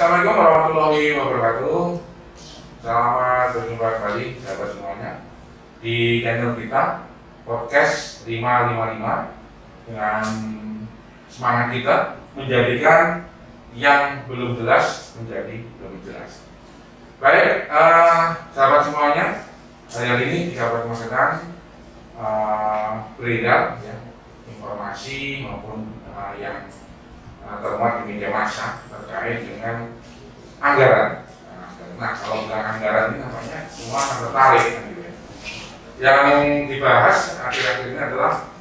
Assalamualaikum warahmatullahi wabarakatuh. Selamat berjumpa kembali sahabat semuanya di channel kita Podcast 555 dengan semangat kita menjadikan yang belum jelas menjadi lebih jelas. Baik, sahabat semuanya, hari ini kita perkenalkan beredar ya, informasi maupun yang termuat di media massa terkait dengan anggaran. Nah, kalau bilang anggaran ini namanya semua akan tertarik kan, gitu ya. Yang dibahas akhir-akhir ini adalah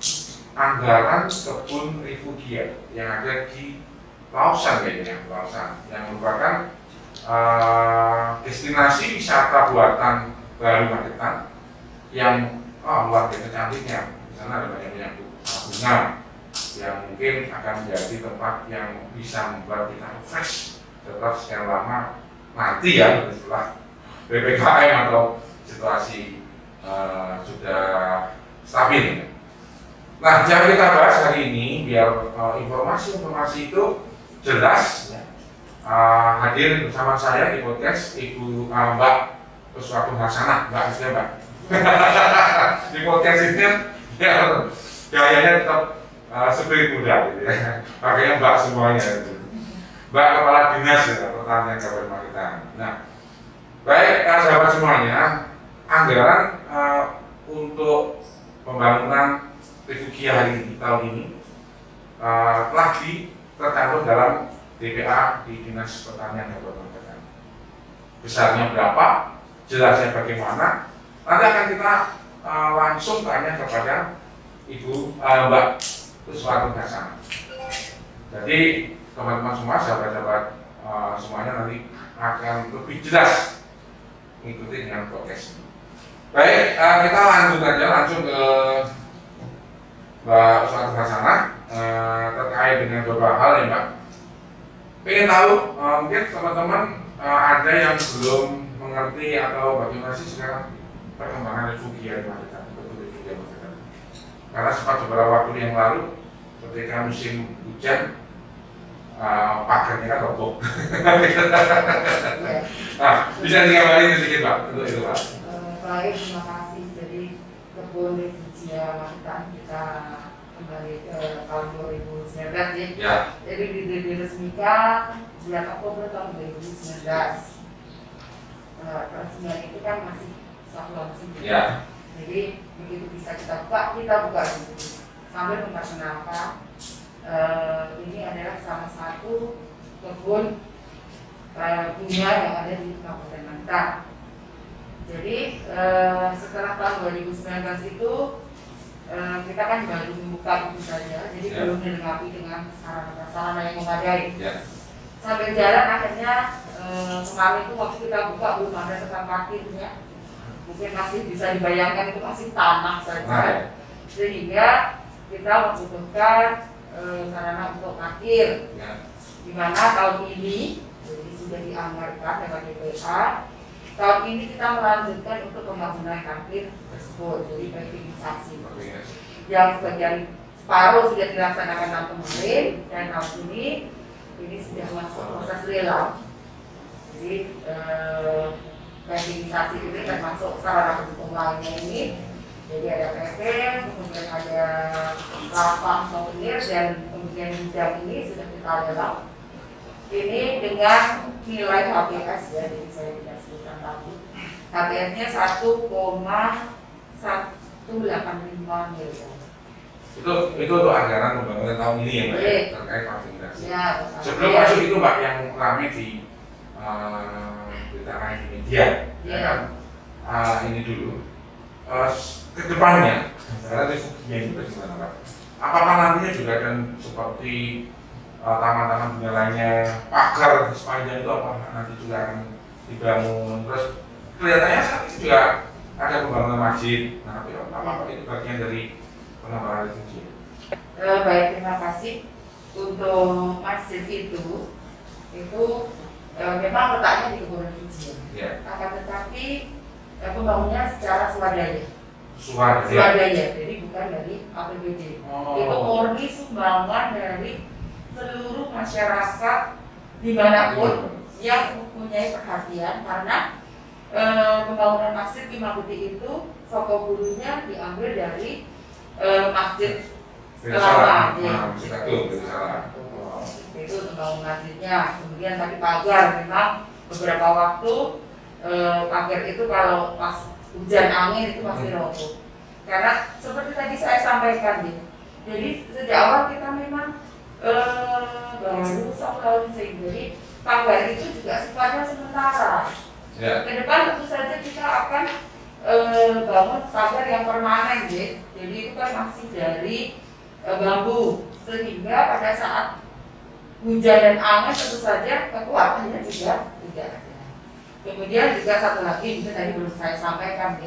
anggaran kebun refugia yang ada di Lausan kayaknya, Lausan, yang merupakan destinasi wisata buatan baru Magetan yang luar biasa cantiknya. Di sana ada banyak bunga yang mungkin akan menjadi tempat yang bisa membuat kita fresh setelah sekian lama nanti ya, setelah PPKM atau situasi sudah stabil. Nah, yang kita bahas hari ini biar informasi-informasi itu jelas ya, hadir bersama saya di podcast Ibu Mbak Uswatun Hasanah, Mbak aja Mbak. Di podcast ini ya gayanya tetap spirit muda gitu ya. Pakainya Mbak semuanya gitu. Mbak Kepala Dinas ya, Pertanian Kabupaten Magetan. Nah, baik sahabat semuanya, anggaran untuk pembangunan refugia hari ini tahun ini telah tercantum dalam DPA di Dinas Pertanian Kabupaten Magetan. Besarnya berapa, jelasnya bagaimana, nanti akan kita langsung tanya kepada Ibu Mbak Uswatun Hasanah. Jadi teman-teman semua, sahabat-sahabat semuanya nanti akan lebih jelas mengikuti dengan podcast ini. Baik, kita lanjut ke Mbak Uswatun Hasanah terkait dengan beberapa hal ya Mbak. Pengen tahu, mungkin teman-teman ada yang belum mengerti atau bagaimana sih sekarang perkembangan refugia di Magetan, refugia Magetan. Karena sempat beberapa waktu yang lalu ketika musim hujan pagarnya kan roboh. Nah, bisa digambarin sedikit Pak untuk itu Pak. Baik, terima kasih. Jadi kebun refugia Magetan kita kembali ke tahun 2019 ya. Jadi diresmikan bulan Oktober tahun 2019. Peresmian itu kan masih satu musim ya. Jadi begitu bisa kita buka dulu sambil memperkenalkan ini adalah salah satu kebun bunga yang ada di Kabupaten Magetan. Jadi setelah tahun 2019 itu kita kan baru membuka itu saja, jadi belum dilengkapi dengan sarana yang memadai. Sambil jalan akhirnya kemarin itu waktu kita buka belum ada tempat parkirnya. Mungkin masih bisa dibayangkan itu masih tanah saja, sehingga kita membutuhkan sarana untuk parkir. Di mana tahun ini jadi sudah dianggarkan dengan DPA. Tahun ini kita melanjutkan untuk pembangunan parkir tersebut, jadi revitalisasi. Yang sebagian separuh sudah dilaksanakan tahun kemarin dan tahun ini sudah masuk proses lelang. Jadi revitalisasi ini termasuk sarana pendukung lainnya ini. Jadi ada PP, kemudian ada lapang souvenir dan kemudian gudang ini sudah kita lelang. Ini dengan nilai HPS ya, jadi saya tidak sebutkan tadi. HPS-nya 1,185 miliar. Itu untuk anggaran pembangunan tahun ini ya Mbak ya, terkait konfigurasi. Ya, sebelum masuk itu Mbak yang ramai di berita di media, ya kan? Ini dulu. Kedepannya, karena refugia ini bagaimana Pak? Apakah nantinya juga akan seperti taman-taman bunga lainnya, pagar sepanjang itu apa nanti juga akan dibangun? Terus kelihatannya saat ini juga ada pembangunan masjid. Nah, apa itu bagian dari pengembangan refugia? Baik, terima kasih. Untuk masjid itu memang letaknya di kebun refugia. Akan tetapi pembangunannya secara swadaya, jadi bukan dari APBD. Itu murni sumbangan dari seluruh masyarakat dimanapun yang mempunyai perhatian karena pembangunan masjid Imam Budi itu fotogurunya diambil dari masjid Kelapa. Itu pembangunan masjidnya. Kemudian tadi pagar, memang beberapa waktu pagar itu kalau pas hujan angin itu pasti roboh. Karena seperti tadi saya sampaikan, jadi sejak awal kita memang baru soft launching, jadi pagar itu juga sifatnya sementara. Ke depan tentu saja kita akan bangun pagar yang permanen, jadi itu kan masih dari bambu, sehingga pada saat hujan dan angin tentu saja kekuatannya juga tidak ada. Kemudian juga satu lagi, itu tadi belum saya sampaikan,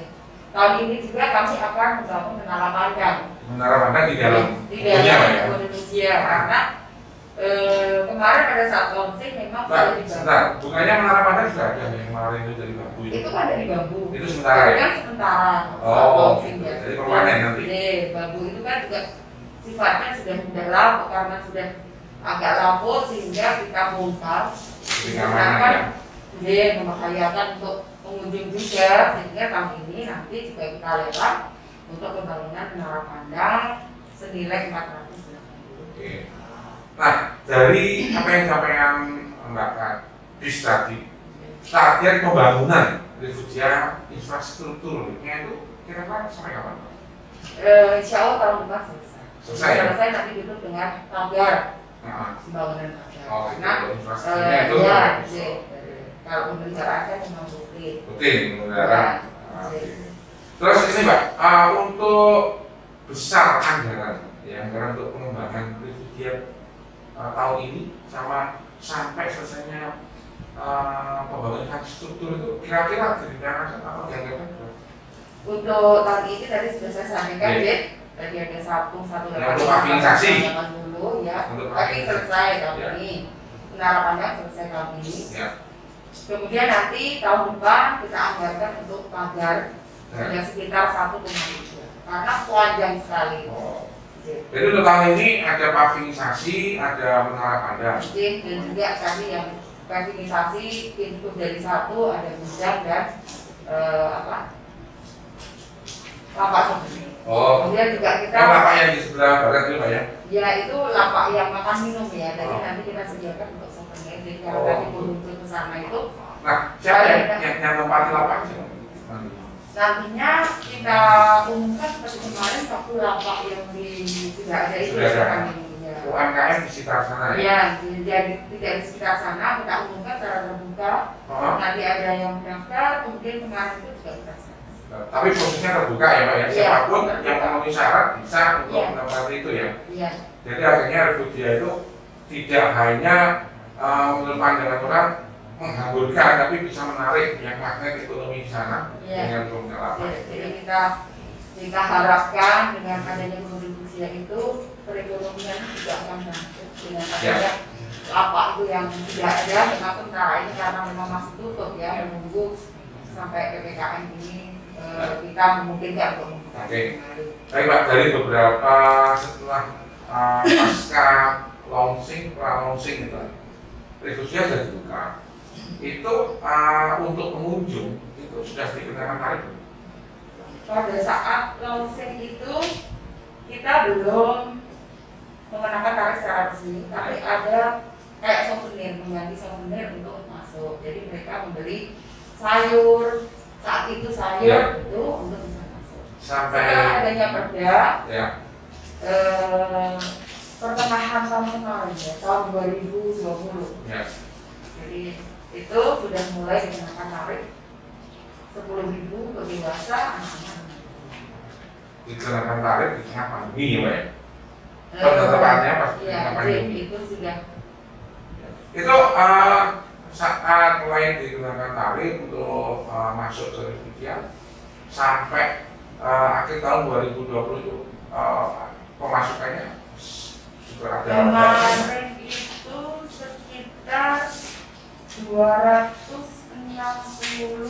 tahun ini juga kami akan membangun menara pandang. Menara pandang di dalam Indonesia, karena kemarin pada saat launching memang sudah sebentar, bukannya menara pandang sudah ada yang kemarin itu dari bambu itu kan dari bambu. Itu sementara ya? Kan sementara. Jadi permanen nanti. Bambu itu kan juga sifatnya sudah mudah lapuk karena sudah agak lapuk sehingga kita bongkar. Sedangkan membahayakan untuk pengunjung juga, sehingga tahun ini nanti juga kita lelang untuk pembangunan menara pandang senilai 480. Nah, dari apa yang disampaikan Mbak Kadis tadi, target pembangunan Refugia infrastrukturnya itu kira-kira sampai kapan? Insya Allah tahun depan selesai. Selesai nanti duduk dengan pagar pembangunan pagar. Karena infrastrukturnya itu kalau pemeliharaan kan memang rutin. Pemeliharaan. Terus ini Mbak, untuk besar anggaran untuk pengembangan Refugia tahun ini sama sampai selesainya pembangunan infrastruktur itu kira-kira direncanakan apa dianggarkan? Untuk tahun ini tadi sudah saya sampaikan, tadi ada satu untuk afilisasi dulu ya, tapi selesai tahun ini. Menara pandang selesai tahun ini. Kemudian nanti tahun depan kita anggarkan untuk pagar yang sekitar 1,3 karena panjang sekali. Jadi untuk tahun ini ada pavilisasi, ada menara pandang. Dan juga tadi yang pavilisasi pintu dari satu ada gudang dan lapak souvenir. Kemudian juga kita lapak yang di sebelah barat itu Pak ya? Ya itu lapak yang makan minum ya. Jadi nanti kita sediakan untuk souvenir. Jadi kalau tadi beruntung ke sana itu. Nah, siapa yang tempati lapak? Nantinya kita umumkan seperti kemarin waktu lapak yang sudah ada itu makan minumnya. UMKM di sekitar sana ya? Iya, jadi tidak di sekitar sana kita umumkan secara terbuka. Nanti ada yang mendaftar, kemudian kemarin itu juga kita tapi prosesnya terbuka ya Pak ya, siapapun yang memenuhi syarat bisa untuk mendapati itu ya. Jadi akhirnya Refugia itu tidak hanya menurut pandangan orang menghamburkan, tapi bisa menarik yang magnet ekonomi di sana dengan program lapak. Jadi kita harapkan dengan adanya Refugia itu perekonomian juga akan bangkit dengan adanya lapak itu yang tidak ada, memang sementara ini karena memang masih tutup ya, menunggu sampai PPKM ini kita memungkinkan untuk membuka. Baik Pak, dari beberapa setelah pasca launching, pra-launching itu, Refugia sudah dibuka. Itu untuk pengunjung itu sudah dikenakan tarif. Pada saat launching itu kita belum mengenakan tarif secara resmi, tapi ada kayak souvenir, mengganti souvenir untuk masuk. Jadi mereka membeli sayur, saat itu sayur itu untuk bisa masuk. Setelah adanya perda, pertengahan tahun kemarin ya, tahun 2020. Jadi itu sudah mulai dikenakan tarif 10.000 ke dewasa, anak-anak. Dikenakan tarif di tengah pandemi ya Pak ya? Penetapannya pas tengah pandemi. Itu sudah. Itu saat mulai dikenakan tarif untuk masuk ke Refugia sampai akhir tahun 2020 itu pemasukannya sudah ada. Kemarin itu sekitar 262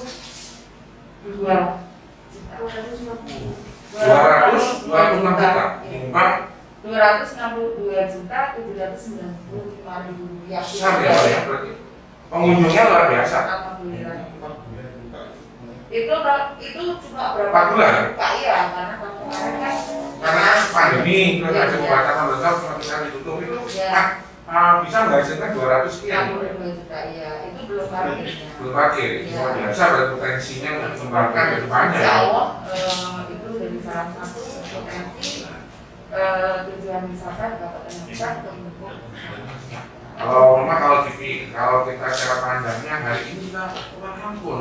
262.795.000 rupiah. Besar ya Pak ya berarti? pengunjungnya luar biasa. Alhamdulillah. Itu cuma berapa 4 bulan? Iya, karena kemarin kan Karena pandemi, terus ada pembatasan besar, bisa ditutup itu bisa menghasilkan 200 sekian. 62 juta, iya. Itu belum parkirnya. Belum parkir, luar biasa potensinya untuk mengembangkan ke depannya. Insya Allah itu dari salah satu potensi tujuan wisata di Kabupaten Magetan untuk mendukung. Kalau kita secara panjangnya hari ini kita rampul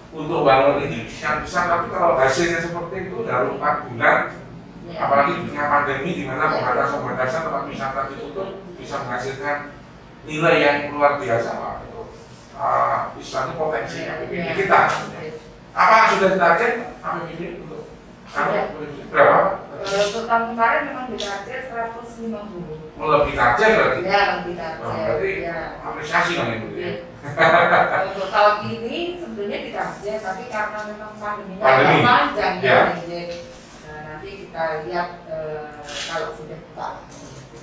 untuk bangun ini bisa, tapi kalau hasilnya seperti itu dalam 4 bulan, apalagi di tengah pandemi di mana pembatasan tempat wisata ditutup bisa menghasilkan nilai yang luar biasa, Pak. Istilahnya potensi APBD kita. Apa sudah ditarget APBD untuk berapa? Tahun kemarin memang ditarget 150. Lebih target berarti? Ya, lebih target. Berarti apresiasi kan itu ya? Untuk tahun ini sebenarnya ditarget, tapi karena memang pandeminya panjang ya. Nah, nanti kita lihat kalau sudah buka.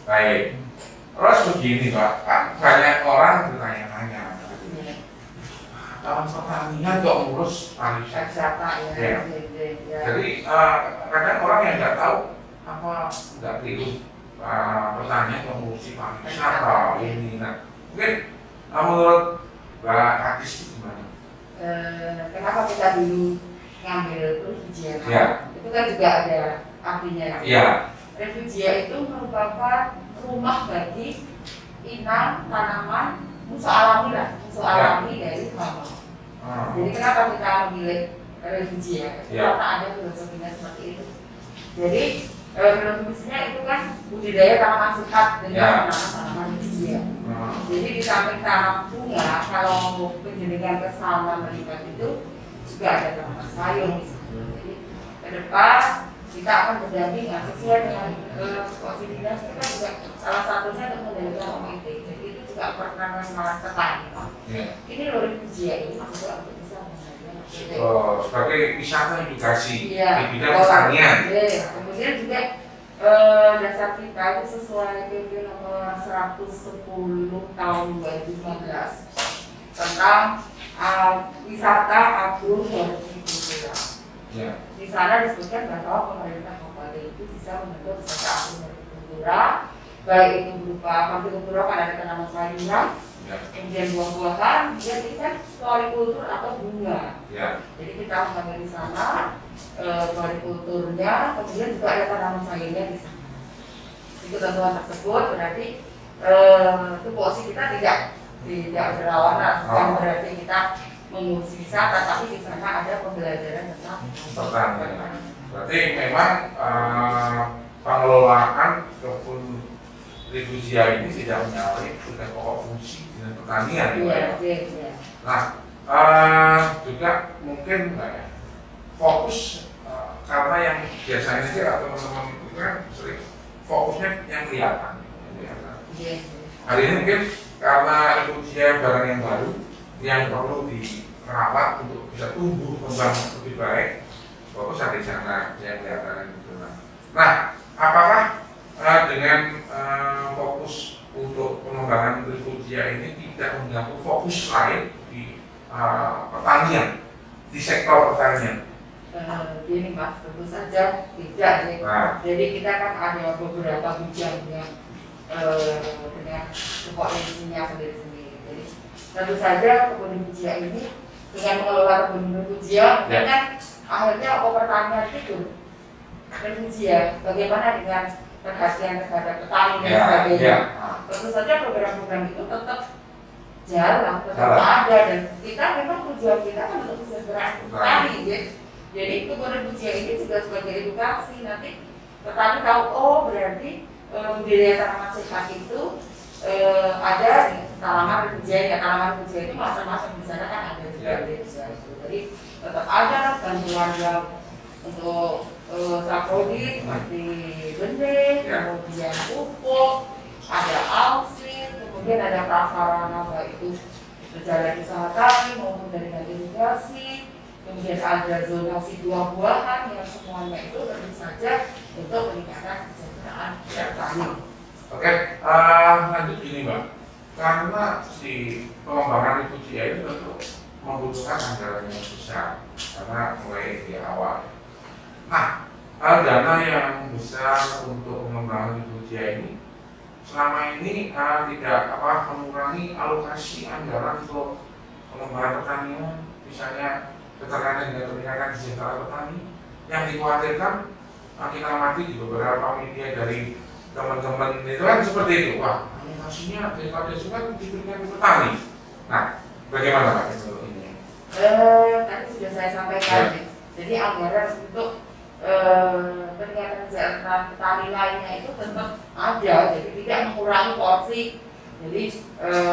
Baik. Terus begini Pak, kan banyak orang bertanya-tanya. Dalam pertanian kok ngurus pariwisata ya. Jadi kadang orang yang nggak tahu apa nggak keliru pertanian kok ngurusi pariwisata ini. Nah, mungkin menurut Mbak Kadis itu gimana? Kenapa kita dulu ngambil refugia? Ya. Itu kan juga ada artinya. Iya. Refugia itu merupakan rumah bagi inang, tanaman, musuh alami lah, musuh alami dari hama. Jadi kenapa kita memilih refugia? Karena ada filosofinya seperti itu. Jadi filosofinya itu kan budidaya tanaman sekat dengan tanaman refugia. Jadi di samping tanam bunga, kalau penjenengan kesana melihat itu juga ada tanaman sayur. Jadi ke depan kita akan berdampingan sesuai dengan posisi dinas kita juga salah satunya untuk mendapatkan komite. Jadi itu juga perkenalan malah petani. Ini loh refugia ini maksudnya untuk bisa sebagai wisata edukasi di bidang pertanian. Kemudian juga dasar kita itu sesuai PP nomor 110 tahun 2015 tentang wisata agrohortikultura. Di sana disebutkan bahwa pemerintah kabupaten itu bisa membentuk wisata agrohortikultura, baik itu berupa hortikultura kan ada tanaman sayuran, kemudian buah-buahan, kemudian ikan florikultur atau bunga. Jadi kita mengambil di sana florikulturnya, kemudian juga ada tanaman sayurnya di sana. Itu ketentuan tersebut berarti tupoksi kita tidak berlawanan, bukan berarti kita mengurus wisata, tapi di sana ada pembelajaran tentang pertanian. Berarti memang pengelolaan kebun refugia ini tidak menyalahi tugas pokok fungsi dengan pertanian. Nah, juga mungkin fokus karena yang biasanya sih teman-teman itu kan sering fokusnya yang kelihatan. Hari ini mungkin karena refugia barang yang baru yang perlu dirawat untuk bisa tumbuh kembang lebih baik, fokus ada di sana yang kelihatan itu. Nah, apakah dengan fokus untuk pengembangan refugia ini tidak mengganggu fokus lain di pertanian, di sektor pertanian? Gini Mas, tentu saja tidak. Jadi kita kan ada beberapa bidang yang dengan potensinya sendiri-sendiri. Jadi tentu saja kebun refugia ini dengan mengelola kebun refugia, kan akhirnya pertanian itu refugia. Bagaimana dengan perhatian terhadap petani dan sebagainya? Tentu saja program-program itu tetap jalan, tetap ada, dan kita memang tujuan kita kan untuk kesejahteraan petani. Jadi kebun refugia ini juga sebagai edukasi, nanti petani tahu berarti budidaya tanaman sehat itu ada tanaman refugia. Tanaman refugia itu macam-macam di sana kan ada juga. Jadi tetap ada bantuan yang untuk saprodi seperti benih, kemudian pupuk, ada alsin, kemudian ada prasarana baik itu berjalan usaha tani maupun dari irigasi, kemudian ada zonasi buah-buahan yang semuanya itu tentu saja untuk meningkatkan kesejahteraan petani. Oke, lanjut gini Mbak, karena yang besar untuk pengembangan Indonesia ini selama ini tidak mengurangi alokasi anggaran untuk pengembangan pertanian, misalnya keterkaitan dengan peningkatan kesejahteraan petani. Yang dikhawatirkan kita amati di beberapa media dari teman-teman itu kan seperti itu, wah alokasinya daripada juga diberikan ke petani. Nah, bagaimana Pak menurut ini? Tadi sudah saya sampaikan, ya. Jadi anggaran untuk peningkatan kesejahteraan petani lainnya itu tetap ada, jadi tidak mengurangi porsi. Jadi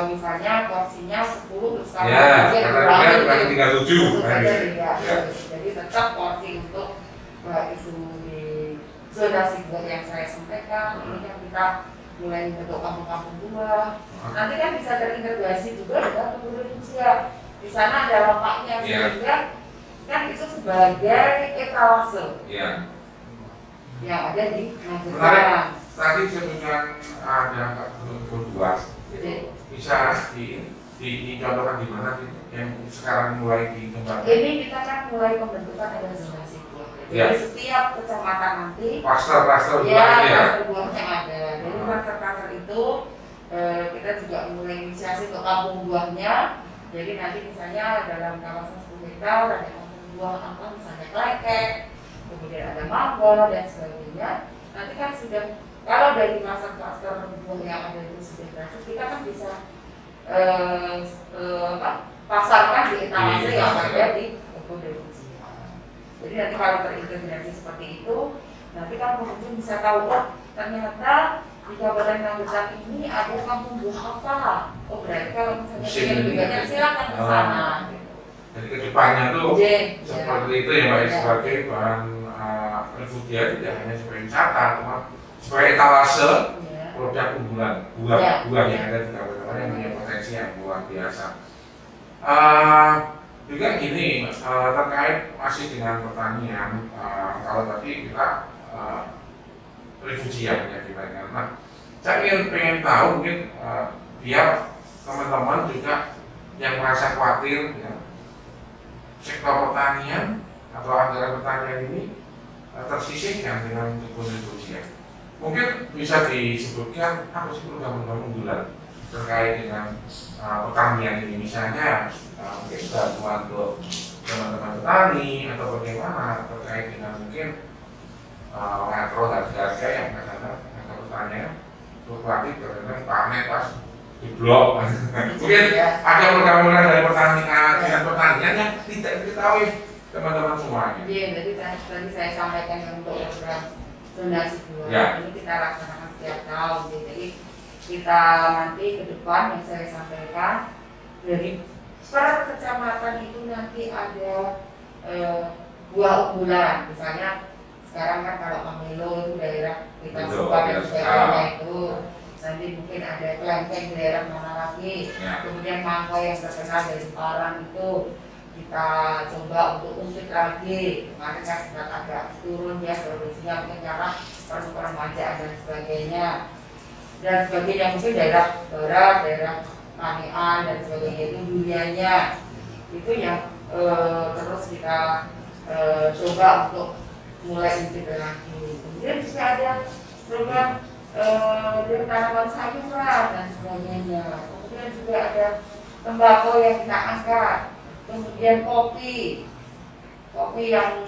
misalnya porsinya 10 terus sekarang tinggal 7. Jadi tetap porsi untuk isu di zonasi buah yang saya sampaikan. Ini kan kita mulai membentuk kampung-kampung buah. Nanti kan bisa terintegrasi juga dengan pembudidaya buah. Di sana ada lapaknya sehingga kan itu sebagai etalase yang ada di Magelang. Tadi sebutkan ada kebun buah, bisa dicontohkan di mana yang sekarang mulai dikembangkan? Ini kita kan mulai pembentukan ada zonasi buah. Jadi setiap kecamatan nanti klaster buahnya ada. Jadi klaster itu kita juga mulai inisiasi untuk kampung buahnya. Jadi nanti misalnya dalam kawasan 10 hektar ada kampung buah misalnya klekek, kemudian ada mangga dan sebagainya. Nanti kan sudah, kalau dari klaster buah yang ada itu sudah berhasil, kita kan bisa pasarkan di etalase yang ada di pembudidaya. Jadi nanti kalau terintegrasi seperti itu, nanti kan pengunjung bisa tahu, oh ternyata di Kabupaten Magelang ini ada kampung buah apa? Oh berarti kalau misalnya ingin juga silakan ke sana. Jadi kedepannya tuh seperti itu ya Pak, sebagai bahan refugia tidak hanya sebagai wisata, cuma sebagai etalase produk unggulan buah yang ada di Kabupaten yang punya potensi yang luar biasa. Juga gini terkait masih dengan pertanian, kalau tadi kita refugia ya dibandingkan. Nah, saya pengen tahu mungkin biar teman-teman juga yang merasa khawatir ya, sektor pertanian atau anggaran pertanian ini tersisihkan dengan kebun refugia. Mungkin bisa disebutkan apa sih program-program unggulan terkait dengan pertanian ini, misalnya mungkin bantuan untuk teman-teman petani atau bagaimana terkait dengan mungkin mengatur harga yang katakan pertanyaan fluktuatif berdasarkan panen pas di blok. Mungkin ada program-program dari pertanian yang tidak diketahui teman-teman semuanya. Iya, jadi tadi saya sampaikan untuk program zonasi buah ini kita laksanakan setiap tahun. Jadi kita nanti ke depan yang saya sampaikan dari per kecamatan itu nanti ada buah unggulan, misalnya. Sekarang kan kalau Pamelo itu daerah kita suka dan daerahnya itu, nanti mungkin ada kelengkeng di daerah mana lagi, kemudian mangga yang terkenal dari Parang itu kita coba untuk ungkit lagi. Kemarin kan sudah agak turun ya produksinya mungkin karena pertukaran pajak dan sebagainya mungkin daerah barat, daerah Manian dan sebagainya itu dunianya itu yang terus kita coba untuk mulai integrasi. Kemudian juga ada program dari tanaman sayuran dan sebagainya. Kemudian juga ada tembakau yang kita angkat. Kemudian kopi yang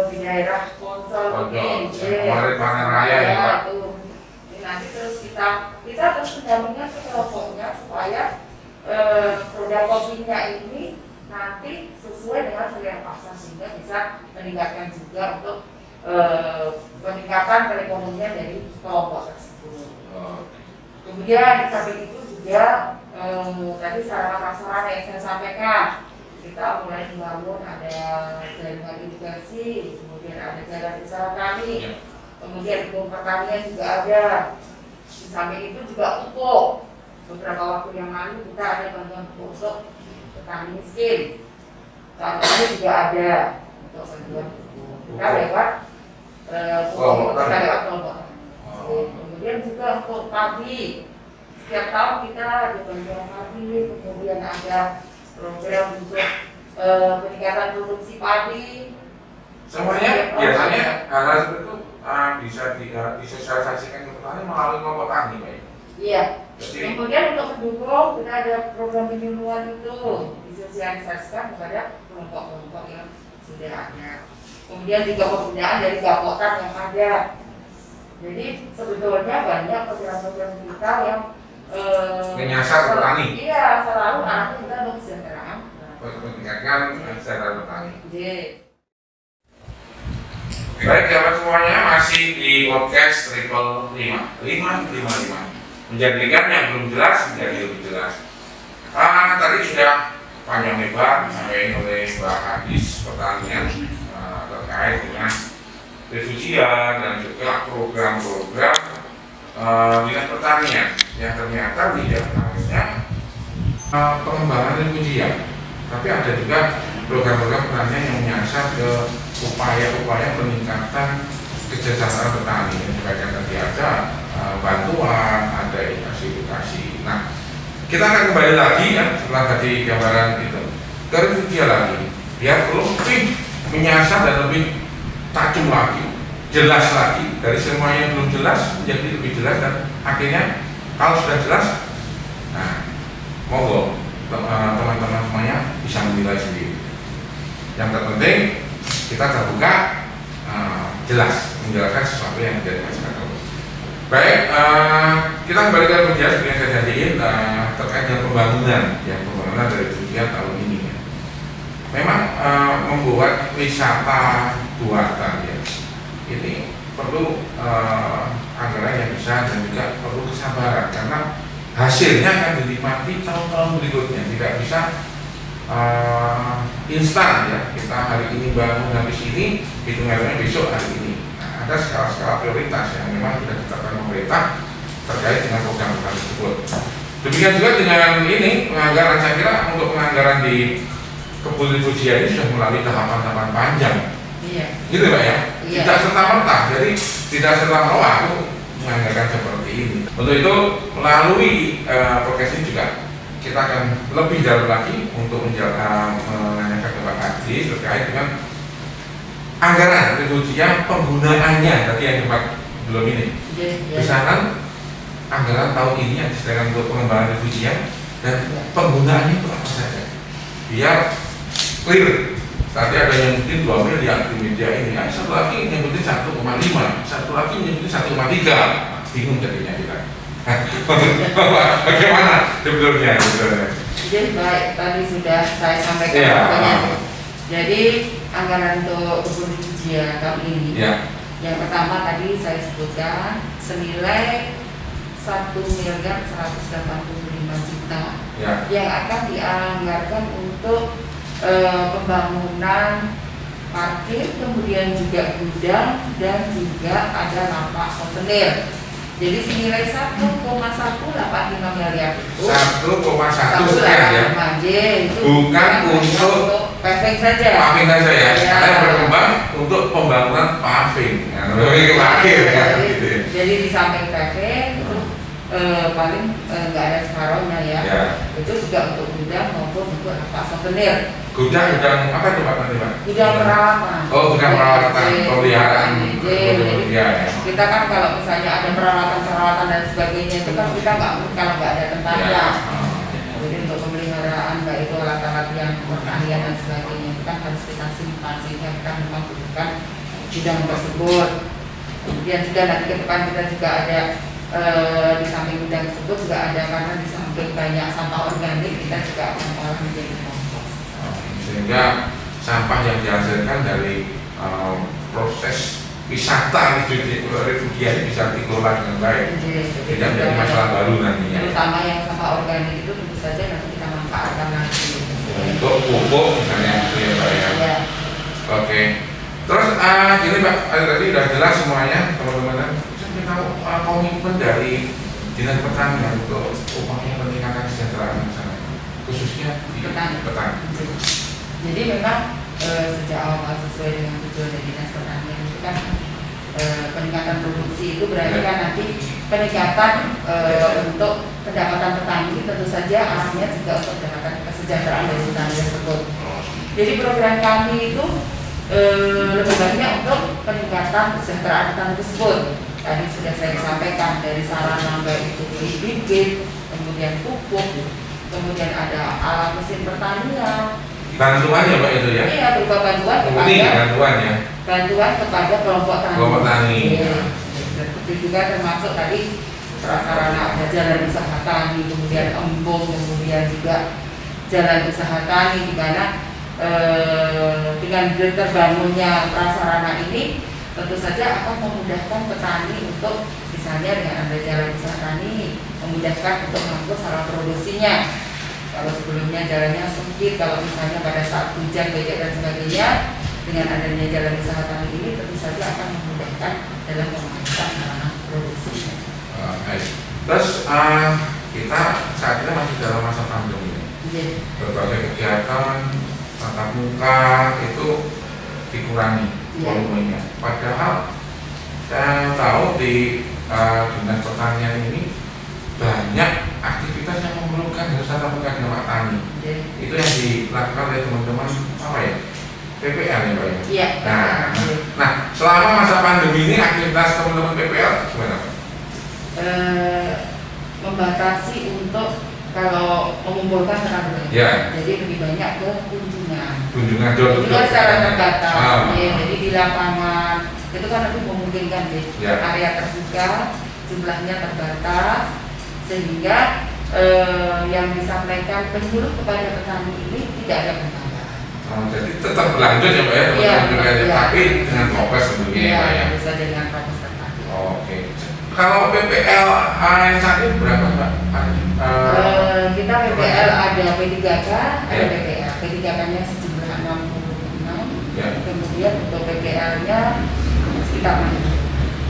di daerah Poncol ini, kemarin panen raya ya Pak. Ini nanti terus kita terus mendampingi ke kelompoknya supaya produk kopinya ini nanti sesuai dengan selera pasar sehingga bisa meningkatkan juga untuk peningkatan perekonomian dari kelompok tersebut. Kemudian di samping itu juga tadi sarana prasarana yang saya sampaikan, kita mulai membangun ada jaringan irigasi, kemudian ada jalan usaha tani, kemudian kebun pertanian juga ada. Di samping itu juga pupuk. Beberapa waktu yang lalu kita ada bantuan pupuk untuk petani miskin. Saat ini juga ada untuk bantuan pupuk. Kita lewat kita lewat kelompok. Kemudian juga untuk padi. Setiap tahun kita ada bantuan padi, kemudian ada program untuk peningkatan produksi padi. Semuanya biasanya hal seperti itu bisa disosialisasikan ke petani melalui kelompok tani, Pak. Iya. Jadi, kemudian untuk mendukung kita ada program penyuluhan itu disosialisasikan kepada kelompok-kelompok yang sudah ada. Kemudian juga pembinaan dari gapotan yang ada. Jadi sebetulnya banyak program-program kita yang menyasar petani. Iya, selalu arahnya kita untuk kesejahteraan. Meningkatkan kesejahteraan petani. Iya. Baik, sahabat semuanya, masih di podcast Triple 555. Menjadikan yang belum jelas menjadi lebih jelas. Tadi sudah panjang lebar disampaikan oleh Mbak Kadis Pertanian terkait dengan refugia dan juga program-program dinas pertanian yang ternyata tidak hanya pengembangan refugia, tapi ada juga program-program pertanian yang menyasar ke upaya-upaya peningkatan kesejahteraan petani. Sebagai tadi ada bantuan, ada edukasi. Nah, kita akan kembali lagi ya setelah tadi gambaran itu ke refugia lagi, biar lebih menyasar dan lebih tajam lagi, jelas lagi, dari semua yang belum jelas menjadi lebih jelas, dan akhirnya kalau sudah jelas, nah monggo teman-teman semuanya bisa menilai sendiri. Yang terpenting kita terbuka, jelas menjelaskan sesuatu yang menjadi masyarakat. Baik, kita kembali ke refugia seperti yang saya janjiin terkait dengan pembangunan dari refugia tahun ini. Ya. Memang membuat wisata buatan ya, ini perlu anggaran yang besar dan juga perlu kesabaran, karena hasilnya akan dinikmati tahun-tahun berikutnya. Tidak bisa instan ya, kita hari ini bangun habis ini, hitung-hitungnya besok hari ini. Nah, ada skala-skala prioritas yang memang sudah ditetapkan pemerintah terkait dengan program-program tersebut. Demikian juga dengan ini penganggaran, saya kira untuk penganggaran di kebun refugia ini sudah melalui tahapan-tahapan panjang. Iya. Gitu Pak ya? Iya. Tidak serta-merta, jadi tidak serta-merta aku menganggarkan seperti ini. Untuk itu melalui podcast ini juga kita akan lebih dalam lagi untuk menanyakan ke Pak Kadis terkait dengan anggaran refugia, penggunaannya tadi yang Pak belum ini. Besaran anggaran tahun ini yang disediakan untuk pengembangan refugia dan penggunaannya itu apa saja, biar clear. Tadi ada yang mungkin 2 miliar di media ini, satu lagi nyebutin 1,5, satu lagi nyebutin 1,3, bingung jadinya kita. Bagaimana sebetulnya? Jadi baik, tadi sudah saya sampaikan ya. Jadi anggaran untuk kebun refugia tahun ini, ya. Yang pertama tadi saya sebutkan senilai 1.185 juta ya. Yang akan dianggarkan untuk pembangunan parkir, kemudian juga gudang dan juga ada lapak souvenir. Jadi senilai 1,185 miliar itu 1,1 sekian ya. Itu bukan untuk paving saja. Paving saja ya. Ya. Saya berkembang untuk pembangunan paving. Nah, lebih ke parkir ya. Jadi di samping paving itu paling nggak ada separohnya ya. Itu juga untuk gudang maupun untuk lapak souvenir. Gudang apa itu Pak nanti Pak? Gudang peralatan. Oh, gudang peralatan pemeliharaan. Jadi ya. kita kan kalau misalnya ada peralatan dan sebagainya itu kan kita nggak mungkin kalau nggak ada tempatnya. Ya. Jadi untuk pemeliharaan baik itu alat-alat yang pertanian dan sebagainya itu kan harus kita simpan, sehingga kita memang butuhkan gudang tersebut. Kemudian juga nanti ke depan kita juga ada di samping gudang tersebut juga ada, karena di samping banyak sampah organik kita juga akan olah menjadi kompos. Sehingga sampah yang dihasilkan dari proses wisata refugia ini bisa dikelola dengan baik, tidak menjadi masalah baru nantinya. Terutama yang sampah organik itu tentu saja nanti kita manfaatkan lagi untuk pupuk misalnya, ya Pak ya. Ya. Oke. Terus gini Pak, tadi sudah jelas semuanya teman-teman. Saya tahu komitmen dari Dinas Pertanian untuk upaya peningkatan kesejahteraan masyarakat, khususnya di petani. Jadi memang sejak awal sesuai dengan tujuan dari Dinas Pertanian itu kan peningkatan produksi itu berarti kan nanti peningkatan untuk pendapatan petani, tentu saja arahnya juga untuk pendapatan kesejahteraan dari petani tersebut. Jadi program kami itu lebih banyak untuk peningkatan kesejahteraan petani tersebut. Tadi sudah saya sampaikan dari sarana baik itu bibit, kemudian pupuk, kemudian ada alat mesin pertanian. Bantuan ya Pak itu ya? Iya, berupa bantuan kepada kelompok tani. Kelompok tani. Ya. Itu juga termasuk tadi sarana ada jalan usaha tani, kemudian embung, kemudian juga jalan usaha tani di mana dengan terbangunnya prasarana ini tentu saja akan memudahkan petani untuk misalnya dengan ada jalan usaha tani memudahkan untuk mengangkut sarana produksinya. Kalau sebelumnya jalannya sempit, kalau misalnya pada saat hujan, becek dan sebagainya, dengan adanya jalan usaha tani ini tentu saja akan memudahkan dalam mengangkut sarana produksinya. Terus kita saat ini masih dalam masa pandemi. Berbagai kegiatan tatap muka itu dikurangi volumenya. Padahal saya tahu di dinas pertanian ini banyak aktivitas yang memerlukan harus tatap muka dengan Pak Tani. Itu yang dilakukan oleh teman-teman apa ya? PPL ya Pak ya? Iya. Nah selama masa pandemi ini aktivitas teman-teman PPL gimana Pak? Membatasi untuk kalau mengumpulkan tenaga ya. Jadi lebih banyak ke kunjungan door to door secara terbatas jadi di lapangan itu kan lebih memungkinkan area terbuka, jumlahnya terbatas sehingga yang disampaikan penyuluh kepada petani ini tidak ada penambahan. Jadi tetap berlanjut ya Pak ya, tapi dengan prokes tentunya ya Pak ya. Bisa dengan prokes tertentu. Oke. Kalau PPL yang saat ini berapa Pak? Kita PPL ada P3K, ada PPL. P3K-nya sejumlah 66, kemudian untuk PPL-nya sekitar 60.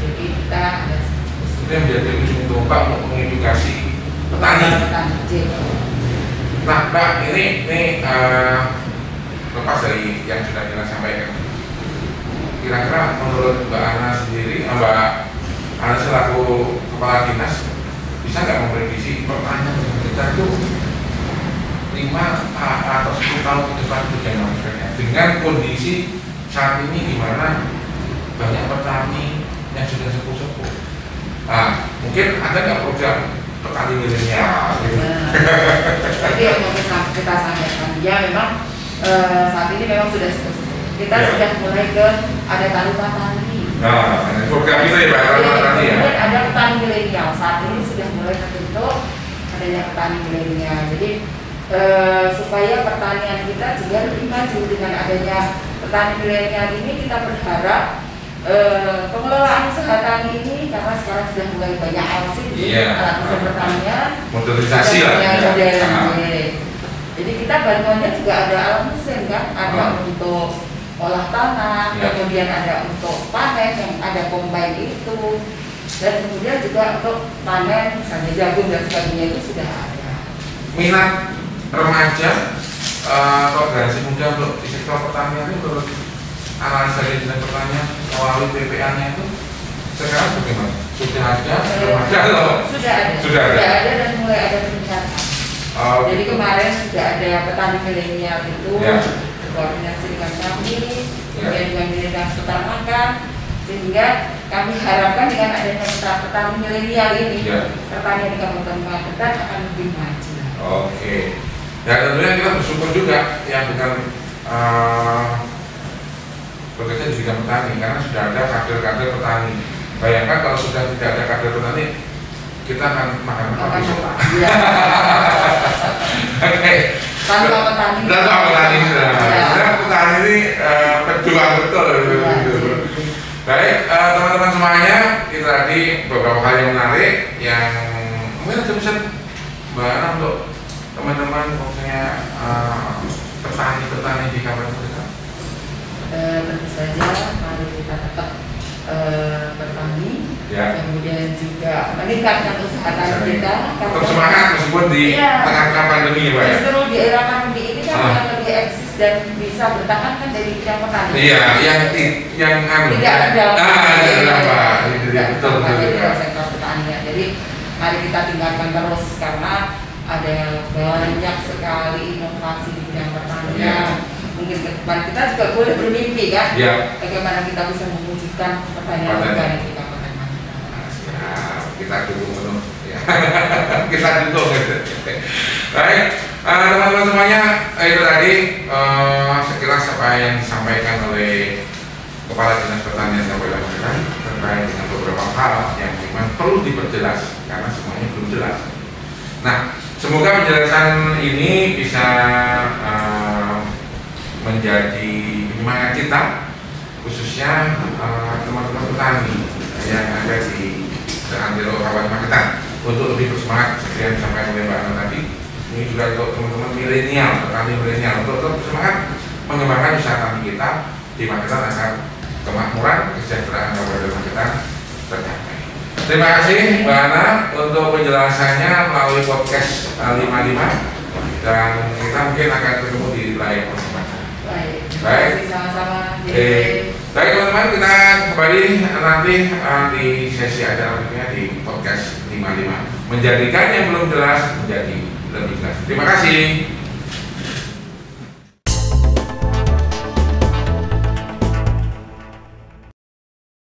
Jadi kita ada itu yang menjadi ujung tombak untuk mengedukasi petani. Nah Mbak, ini lepas dari yang sudah kita sampaikan, kira-kira menurut Mbak Ana sendiri, Mbak Ana selaku kepala dinas bisa nggak memprediksi pertanian kita itu 5 atau 10 tahun ke depan itu dengan kondisi saat ini di mana banyak petani yang sudah sepuh-sepuh. Nah, mungkin ada nggak program petani milenial? Jadi yang mau kita sampaikan, ya memang saat ini memang sudah sepuh-sepuh. Kita sudah mulai ke ada taruh tani. Nah, program itu ya Pak, tadi ya. Kemudian ada petani milenial. Saat ini sudah mulai terbentuk adanya petani milenial. Jadi supaya pertanian kita juga lebih maju dengan adanya petani milenial ini, kita berharap pengelolaan usaha tani ini karena sekarang sudah mulai banyak alat mesin pertanian, modernisasi lah. Jadi kita bantuannya juga ada alat mesin kan, ada untuk olah tanah, kemudian ada untuk panen yang ada combine itu, dan kemudian juga untuk panen misalnya jagung dan sebagainya itu sudah ada. Minat remaja atau generasi muda untuk di sektor pertanian itu menurut analis dari dinas pertanian melalui PPA-nya itu sekarang bagaimana? Sudah ada? Sudah ada dan mulai ada peningkatan. Jadi kemarin sudah ada petani milenial itu koordinasi dengan kami, kemudian dengan dinas peternakan, sehingga kami harapkan dengan adanya petani milenial ini, pertanian di Kabupaten Magetan akan lebih maju. Oke. Ya tentunya kita bersyukur juga yang bukan bekerja di bidang petani, karena sudah ada kader-kader petani. Bayangkan kalau sudah tidak ada kader petani, kita akan makan apa besok? Oke. Tanpa petani. Petani ini pejuang betul. Baik, teman-teman semuanya, itu tadi beberapa hal yang menarik yang mungkin ada bisa Mbak Ana untuk teman-teman maksudnya petani-petani di Kabupaten Magetan. Tentu saja mari kita tetap bertani, kemudian juga meningkatkan usaha tani kita. Tetap semangat meskipun di tengah-tengah pandemi ya Pak ya. Justru di era pandemi ini kan yang lebih eksis dan bisa bertahan kan dari bidang petani. Iya, yang tidak ada betul sektor pertanian. Jadi mari kita tinggalkan terus karena ada banyak sekali inovasi di bidang pertanian. mungkin ke depan kita juga boleh bermimpi kan, bagaimana kita bisa mewujudkan pertanian kita Kabupaten Magetan. Kita dukung penuh ya. Kita dukung gitu. Baik, teman-teman semuanya, itu tadi sekilas apa yang disampaikan oleh Kepala Dinas Pertanian Kabupaten Magetan terkait dengan beberapa hal yang memang perlu diperjelas karena semuanya belum jelas. Nah, semoga penjelasan ini bisa menjadi penyemangat kita, khususnya teman-teman petani yang ada di Antero Kabupaten Magetan untuk lebih bersemangat seperti yang disampaikan oleh Mbak Ana tadi. Ini juga untuk teman-teman milenial, petani milenial untuk tetap bersemangat mengembangkan usaha tani kita di Magetan agar kemakmuran kesejahteraan Kabupaten Magetan tercapai. Terima kasih Mbak Ana untuk penjelasannya melalui podcast 55 dan kita mungkin akan ketemu di lain kesempatan. Baik, sama-sama. Baik teman-teman, kita kembali nanti di sesi acara berikutnya di podcast 55 menjadikan yang belum jelas menjadi lebih jelas. Terima kasih.